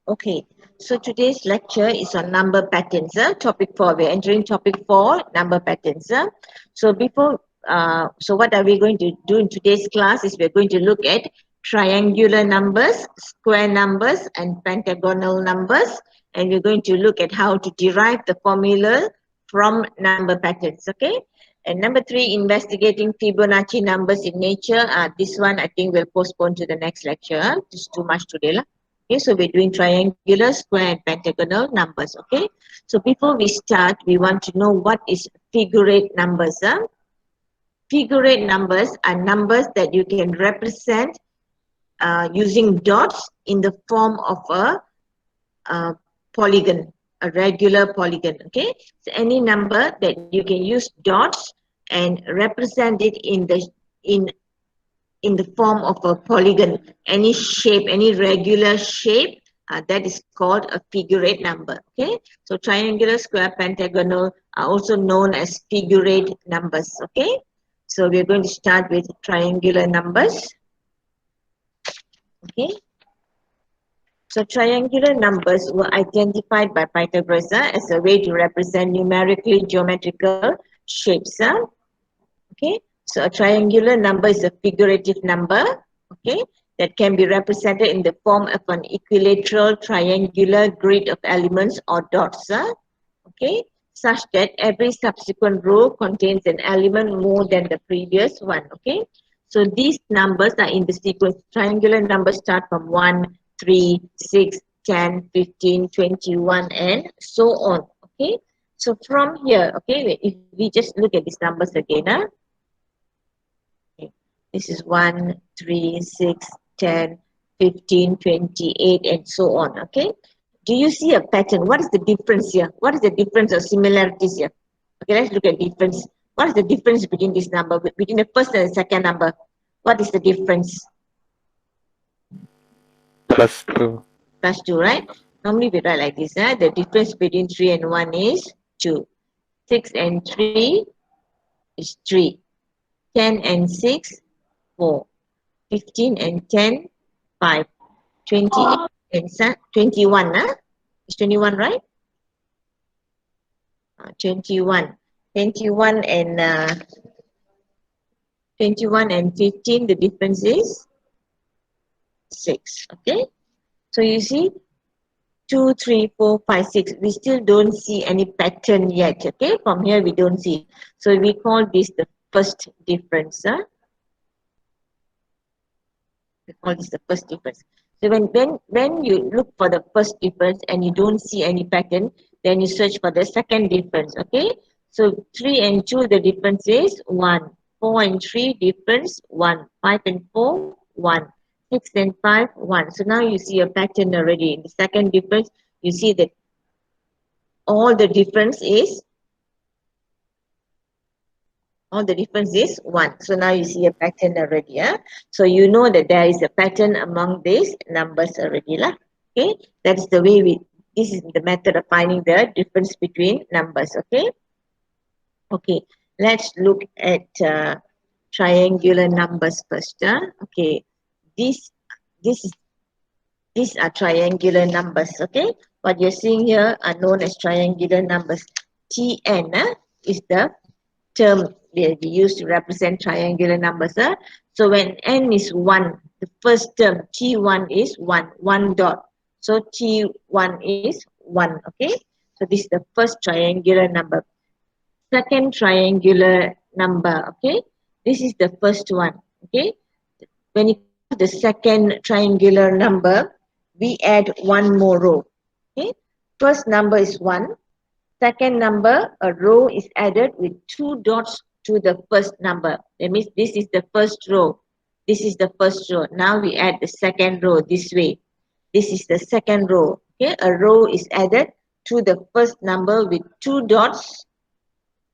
Okay, so today's lecture is on number patterns. Topic 4, we're entering topic 4, number patterns. So so what are we going to do in today's class is we're going to look at triangular numbers, square numbers and pentagonal numbers, and we're going to look at how to derive the formula from number patterns, okay? And number 3, investigating Fibonacci numbers in nature. This one I think we'll postpone to the next lecture. It's too much today. Okay, so we're doing triangular, square, and pentagonal numbers. Okay, so before we start, we want to know what is figure eight numbers. Figure eight numbers are numbers that you can represent using dots in the form of a polygon, a regular polygon. Okay, so any number that you can use dots and represent it in the form of a polygon, any shape, any regular shape, that is called a figure eight number. Okay, so triangular, square, pentagonal are also known as figure eight numbers. Okay, so we're going to start with triangular numbers. Okay, so triangular numbers were identified by Pythagoras as a way to represent numerically geometrical shapes. Okay, so a triangular number is a figurative number, okay, that can be represented in the form of an equilateral triangular grid of elements or dots, okay, such that every subsequent row contains an element more than the previous one, okay. So these numbers are in the sequence. Triangular numbers start from 1, 3, 6, 10, 15, 21, and so on, okay. So from here, okay, if we just look at these numbers again, this is 1, 3, 6, 10, 15, 28, and so on. Okay. Do you see a pattern? What is the difference here? What is the difference or similarities here? Okay, let's look at difference. What is the difference between this number, between the first and the second number? What is the difference? +2. Plus 2, right? Normally we write like this. The difference between 3 and 1 is 2. 6 and 3 is 3. 10 and 6, 4. 15 and 10, 5. 28 and 21, It's 21, right? 21. 21 and 21 and 15, the difference is 6. Okay. So you see 2, 3, 4, 5, 6. We still don't see any pattern yet. Okay. From here we don't see. So we call this the first difference. We call this the first difference. So when you look for the first difference and you don't see any pattern, then you search for the second difference. Okay. So 3 and 2, the difference is 1. 4 and 3, difference 1. 5 and 4, 1. 6 and 5, 1. So now you see a pattern already. In the second difference, you see that all the difference is 1. So now you see a pattern already. So you know that there is a pattern among these numbers already. Okay, that's the way this is the method of finding the difference between numbers. Okay. Okay, let's look at triangular numbers first. Okay, these is these are triangular numbers. Okay, what you're seeing here are known as triangular numbers. Tn is the term we use to represent triangular numbers. So when n is 1, the first term T1 is 1 dot. So T1 is 1. Okay, so this is the first triangular number. Second triangular number. Okay, this is the first one. Okay, when it comes to the second triangular number, we add one more row. Okay, first number is 1. Second number, a row is added with 2 dots to the first number. That means this is the first row. This is the first row. Now we add the second row this way. This is the second row. Okay, a row is added to the first number with 2 dots.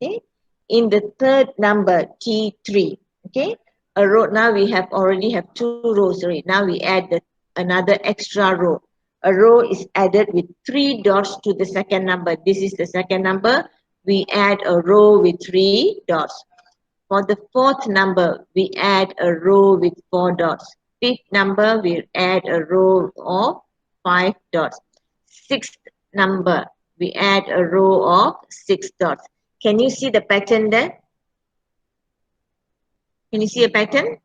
Okay, in the third number T3. Okay, a row. Now we already have 2 rows already. Now we add another extra row. A row is added with 3 dots to the second number. This is the second number. We add a row with 3 dots. For the fourth number, we add a row with 4 dots. Fifth number, we add a row of 5 dots. Sixth number, we add a row of 6 dots. Can you see the pattern there? Can you see a pattern?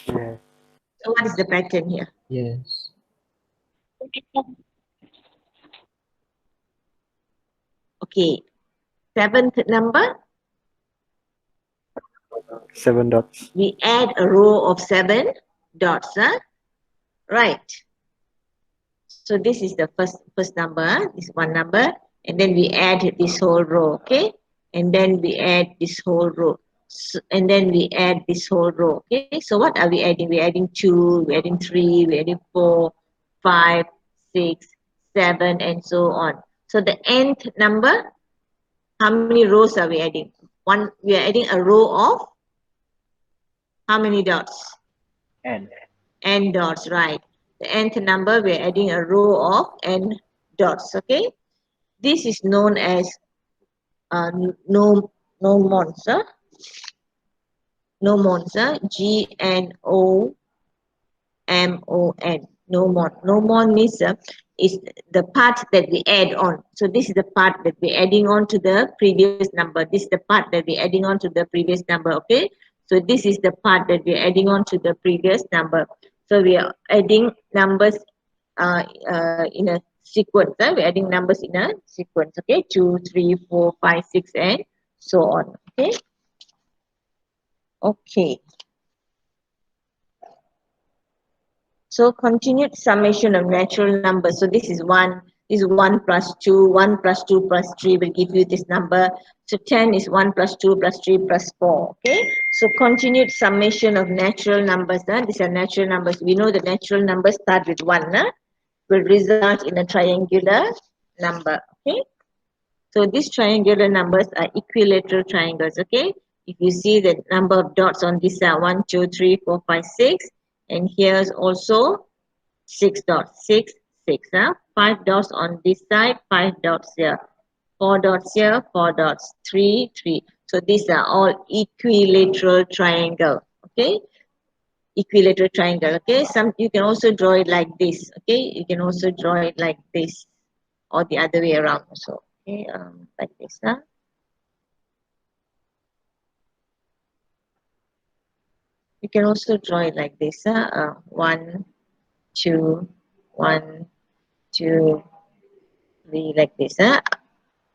Yes. So what is the pattern here? Yes. Okay, seventh number, 7 dots. we add a row of 7 dots. Right. So this is the first number, this one number, and then we add this whole row, okay? And then we add this whole row. So, and then we add this whole row, okay? So what are we adding? We're adding 2, we're adding 3, we're adding 4, 5, 6, 7, and so on. So the nth number, how many rows are we adding? One, we are adding a row of how many dots? N. N dots, right? The nth number, we're adding a row of n dots, okay? This is known as gnomons, gnomons, Gnomon. Gnomon. Gnomon means is the part that we add on. So this is the part that we're adding on to the previous number. This is the part that we're adding on to the previous number, okay? So this is the part that we're adding on to the previous number. So we are adding numbers in a sequence. We're adding numbers in a sequence, okay? 2, 3, 4, 5, 6, and so on, okay? Okay. So continued summation of natural numbers. So this is 1 plus 2, 1 plus 2 plus 3 will give you this number. So 10 is 1 plus 2 plus 3 plus 4. Okay. So continued summation of natural numbers. These are natural numbers. We know the natural numbers start with 1. Will result in a triangular number. Okay. So these triangular numbers are equilateral triangles. Okay. If you see the number of dots on this are 1, 2, 3, 4, 5, 6. And here's also 6 dots, 6, 6. 5 dots on this side, 5 dots here. 4 dots here, 4 dots, 3, 3. So these are all equilateral triangle, okay? Equilateral triangle, okay? Some you can also draw it like this, okay? You can also draw it like this or the other way around also, okay? Like this, You can also draw it like this, 1, 2, 1, 2, 3, like this,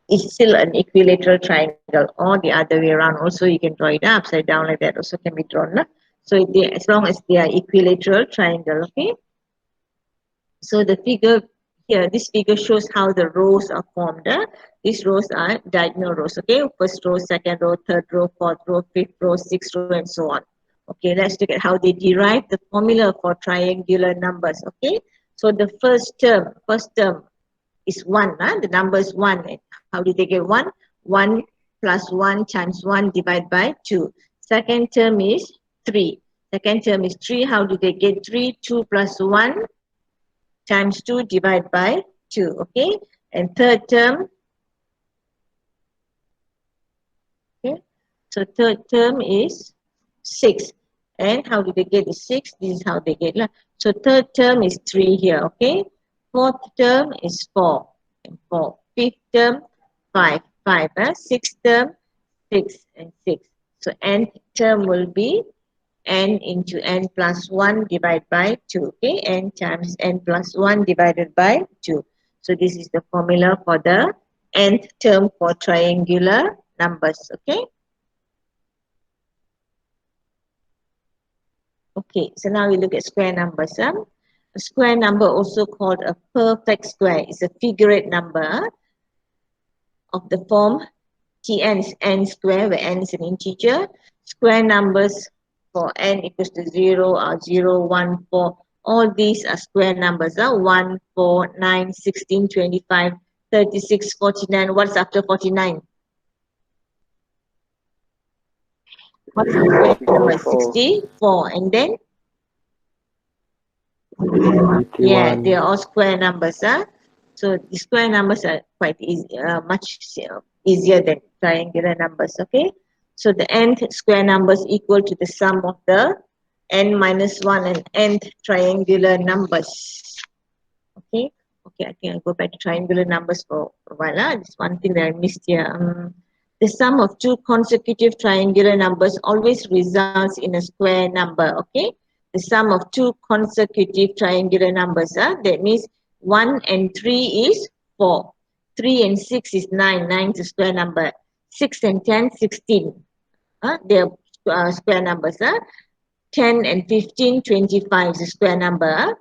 It's still an equilateral triangle or the other way around. Also, you can draw it upside down like that. Also can be drawn. So as long as they are equilateral triangle, okay. So the figure here, this figure shows how the rows are formed. These rows are diagonal rows, okay. First row, second row, third row, fourth row, fifth row, sixth row, and so on. Okay, let's look at how they derive the formula for triangular numbers. Okay, so the first term is 1. The number is 1. How did they get 1? 1 plus 1 times 1 divided by 2. Second term is 3. Second term is 3. How did they get 3? 2 plus 1 times 2 divided by 2. Okay. And third term, okay. So third term is 6. And how did they get the 6? This is how they get. So third term is 3 here. Okay. Fourth term is 4. And 4. Fifth term, 5. 5. Sixth term, 6 and 6. So nth term will be n into n plus 1 divided by 2. Okay. N times n plus 1 divided by 2. So this is the formula for the nth term for triangular numbers. Okay. Okay, so now we look at square numbers. A square number, also called a perfect square, is a figure eight number of the form Tn is n square, where n is an integer. Square numbers for n equals to 0 are 0, 1, 4. All these are square numbers. 1, 4, 9, 16, 25, 36, 49. What's after 49? What's the square number? 64. And then? Yeah, they are all square numbers. So the square numbers are quite easy, much easier than triangular numbers. Okay. So the nth square number is equal to the sum of the n minus 1 and nth triangular numbers. Okay, okay, I think I'll go back to triangular numbers for a while. This one thing that I missed here. The sum of two consecutive triangular numbers always results in a square number. Okay, the sum of two consecutive triangular numbers. That means 1 and 3 is 4. 3 and 6 is 9. 9 is a square number. 6 and 10, 16. They are square numbers. 10 and 15, 25 is a square number.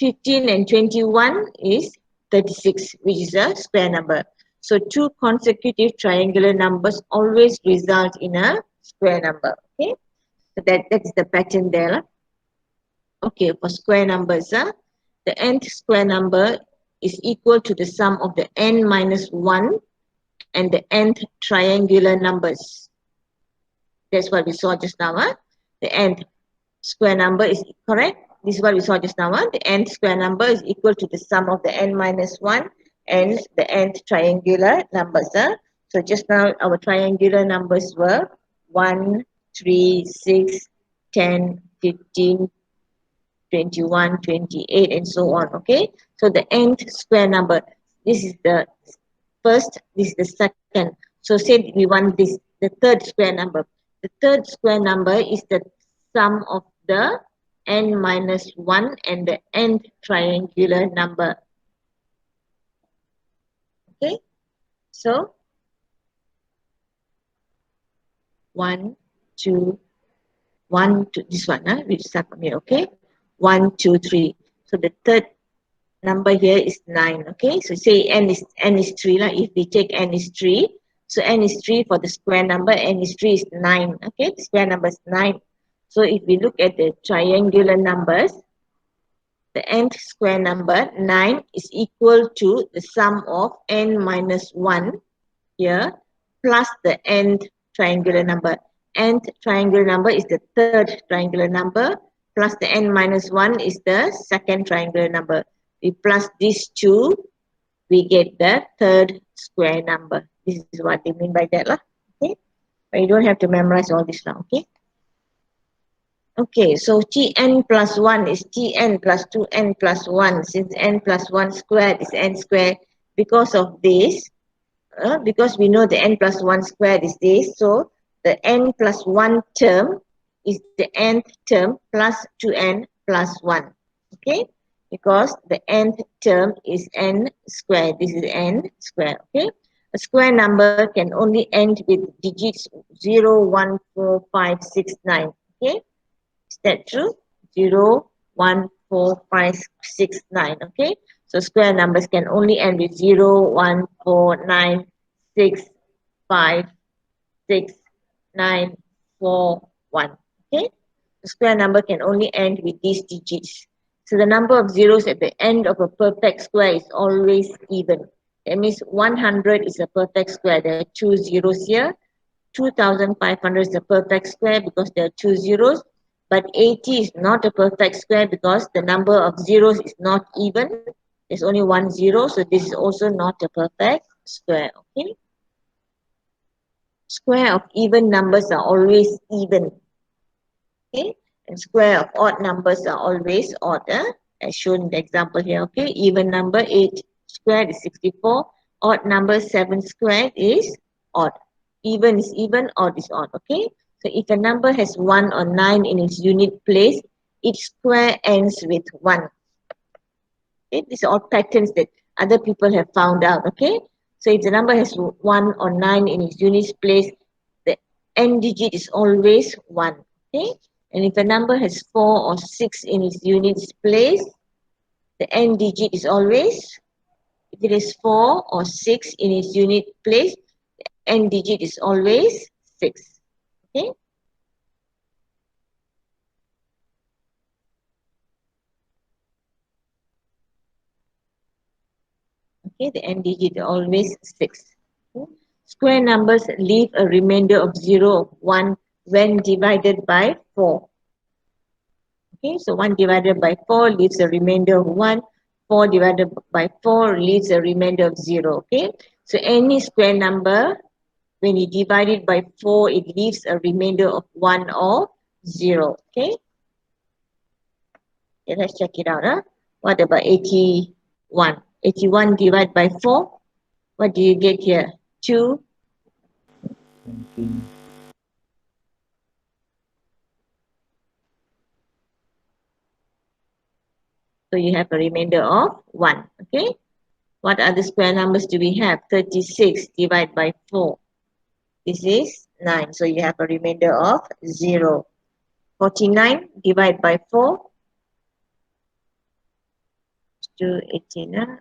15 and 21 is 36, which is a square number. So two consecutive triangular numbers always result in a square number. Okay, so that's the pattern there. Okay, for square numbers, the nth square number is equal to the sum of the n minus 1 and the nth triangular numbers. That's what we saw just now. The nth square number is correct. This is what we saw just now. The nth square number is equal to the sum of the n minus 1 and the nth triangular numbers. So just now our triangular numbers were 1, 3, 6, 10, 15, 21, 28 and so on. Okay. So the nth square number, this is the first, this is the second. So say we want this, the third square number. The third square number is the sum of the n minus 1 and the nth triangular number. Okay, so 1, 2, 1, 2, this one, we start from here, okay? 1, 2, 3. So the third number here is 9, okay? So say n is 3, if we take n is 3, so n is 3 for the square number, n is 3 is 9, okay? The square number is 9. So if we look at the triangular numbers, the nth square number, 9, is equal to the sum of n minus 1 here plus the nth triangular number. Nth triangular number is the third triangular number plus the n minus 1 is the second triangular number. We plus these two, we get the third square number. This is what they mean by that. Okay? But you don't have to memorize all this now. Okay? Okay, so Tn plus 1 is Tn plus 2n plus 1. Since n plus 1 squared is n squared, because of this, because we know the n plus 1 squared is this, so the n plus 1 term is the nth term plus 2n plus 1. Okay, because the nth term is n squared. This is n squared. Okay, a square number can only end with digits 0, 1, 4, 5, 6, 9. Okay. Is that true? 0, 1, 4, 5, 6, 9. Okay. So square numbers can only end with 0, 1, 4, 9, 6, 5, 6, 9, 4, 1. Okay. The square number can only end with these digits. So the number of zeros at the end of a perfect square is always even. That means 100 is a perfect square. There are 2 zeros here. 2500 is a perfect square because there are 2 zeros. But 80 is not a perfect square because the number of zeros is not even. There's only 1 0, so this is also not a perfect square. Okay. Square of even numbers are always even. Okay. And square of odd numbers are always odd. As shown in the example here. Okay. Even number 8 squared is 64. Odd number 7 squared is odd. Even is even, odd is odd. Okay. So if a number has 1 or 9 in its unit place, each square ends with 1. Okay, these are all patterns that other people have found out. Okay, so if the number has 1 or 9 in its unit place, the n digit is always 1. Okay, and if a number has 4 or 6 in its unit place, the n digit is always, if it is 4 or 6 in its unit place, the n digit is always 6. Okay. Okay, the n digit is always 6. Okay. Square numbers leave a remainder of 0 of 1 when divided by 4. Okay, so 1 divided by 4 leaves a remainder of 1. 4 divided by 4 leaves a remainder of 0. Okay, so any square number, when you divide it by 4, it leaves a remainder of 1 or 0. Okay, Okay, let's check it out. What about 81? 81 divided by 4. What do you get here? 2. 19. So you have a remainder of 1. Okay. What other square numbers do we have? 36 divided by 4. This is 9. So you have a remainder of 0. 49 divided by 4. 218.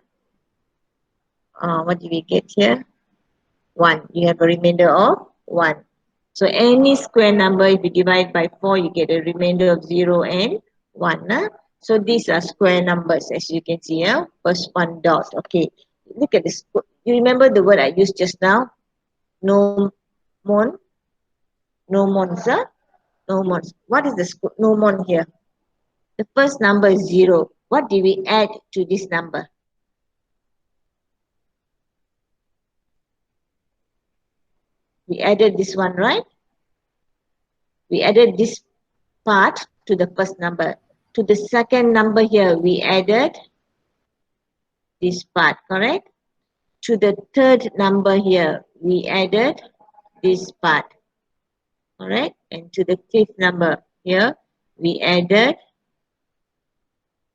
What do we get here? 1. You have a remainder of 1. So any square number, if you divide by 4, you get a remainder of 0 and 1. So these are square numbers, as you can see here. First one dot. Okay. Look at this. You remember the word I used just now? No mon. No mons. No mons. What is the no mon here? The first number is 0. What do we add to this number? We added this one, right? We added this part to the first number. To the second number here, we added this part, correct? To the third number here, we added this part, correct? And to the fifth number here, we added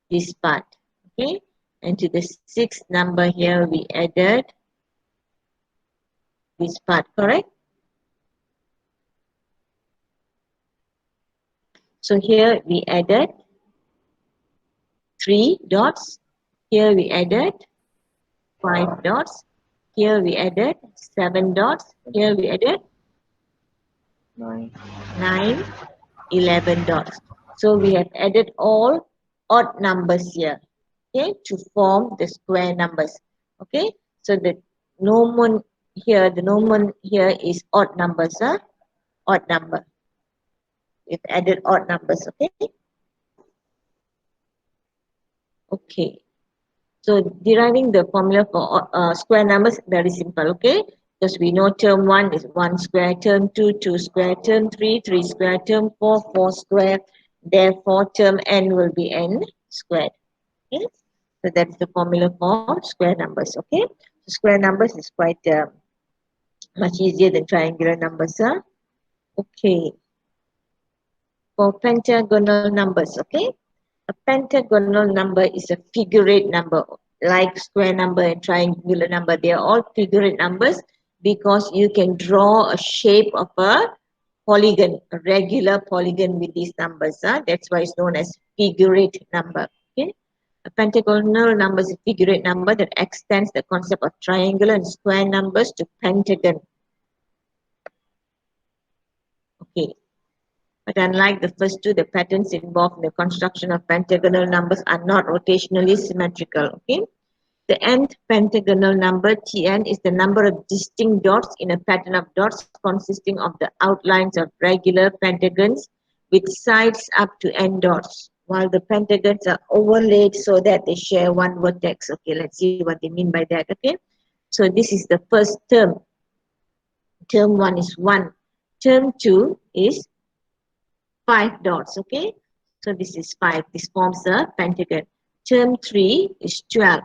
this part, okay? And to the sixth number here, we added this part, correct? So here we added 3 dots. Here we added 5 dots. Here we added 7 dots. Here we added 9. 9, 11 dots. So we have added all odd numbers here, okay, to form the square numbers, okay. So the gnomon here, is odd numbers, odd number. We've added odd numbers, okay. Okay. So deriving the formula for square numbers, very simple, okay? Because we know term 1 is 1 square, term 2, 2 square, term 3, 3 square, term 4, 4 square. Therefore, term n will be n squared, okay? So that's the formula for square numbers, okay? So square numbers is quite much easier than triangular numbers, okay? For pentagonal numbers, okay? A pentagonal number is a figure eight number, like square number and triangular number. They are all figure eight numbers because you can draw a shape of a polygon, a regular polygon with these numbers. That's why it's known as figure eight number. Okay? A pentagonal number is a figure eight number that extends the concept of triangular and square numbers to pentagon. Okay. But unlike the first two, the patterns involved in the construction of pentagonal numbers are not rotationally symmetrical. Okay, the nth pentagonal number Tn is the number of distinct dots in a pattern of dots consisting of the outlines of regular pentagons with sides up to n dots, while the pentagons are overlaid so that they share one vertex. Okay, let's see what they mean by that. Okay, so this is the first term. Term 1 is 1. Term 2 is 5 dots, okay? So this is 5. This forms a pentagon. Term 3 is 12.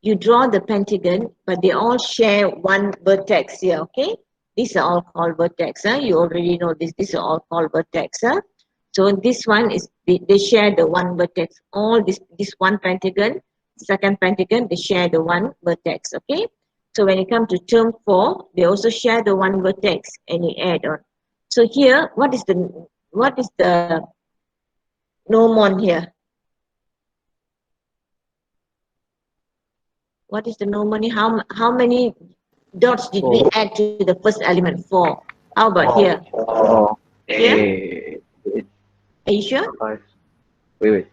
You draw the pentagon, but they all share one vertex here, okay? These are all called vertex. You already know this. These are all called vertex. So this one is, they share the one vertex. All this one pentagon, second pentagon, they share the one vertex, okay? So when you come to term 4, they also share the one vertex and you add on. So here, what is the gnomon here? What is the gnomon? How many dots did we add to the first element? 4. How about here? Oh. Here? Are you sure? 5. Wait.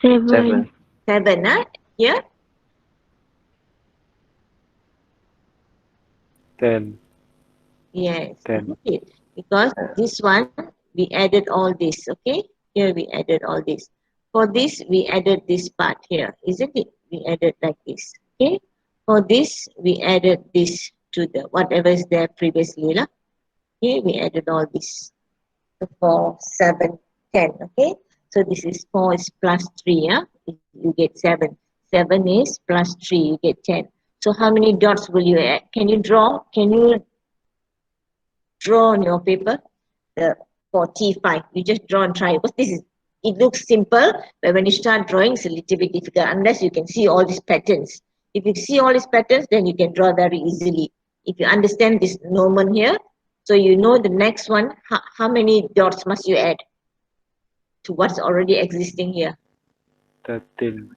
7. 7, huh? Here? 10. Yes. 10. Okay. Because this one, we added all this, okay? Here we added all this. For this, we added this part here, isn't it? We added like this, okay? For this, we added this to the whatever is there previously, lah. Okay, we added all this. So 4, 7, 10, okay? So this is 4 is plus 3, yeah? You get 7. 7 is plus 3, you get 10. So how many dots will you add? Can you draw? Can you draw on your paper? The for T5. You just draw and try because this is, it looks simple, but when you start drawing, it's a little bit difficult unless you can see all these patterns. If you see all these patterns, then you can draw very easily. If you understand this Norman here, so you know the next one, how many dots must you add to what's already existing here? 13.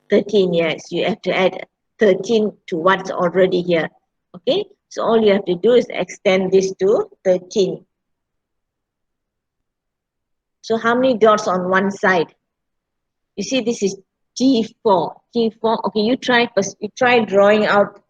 13, yes. You have to add 13 to what's already here. Okay, so all you have to do is extend this to 13. So how many dots on one side? You see, this is T4. T4. Okay, you try first. You try drawing out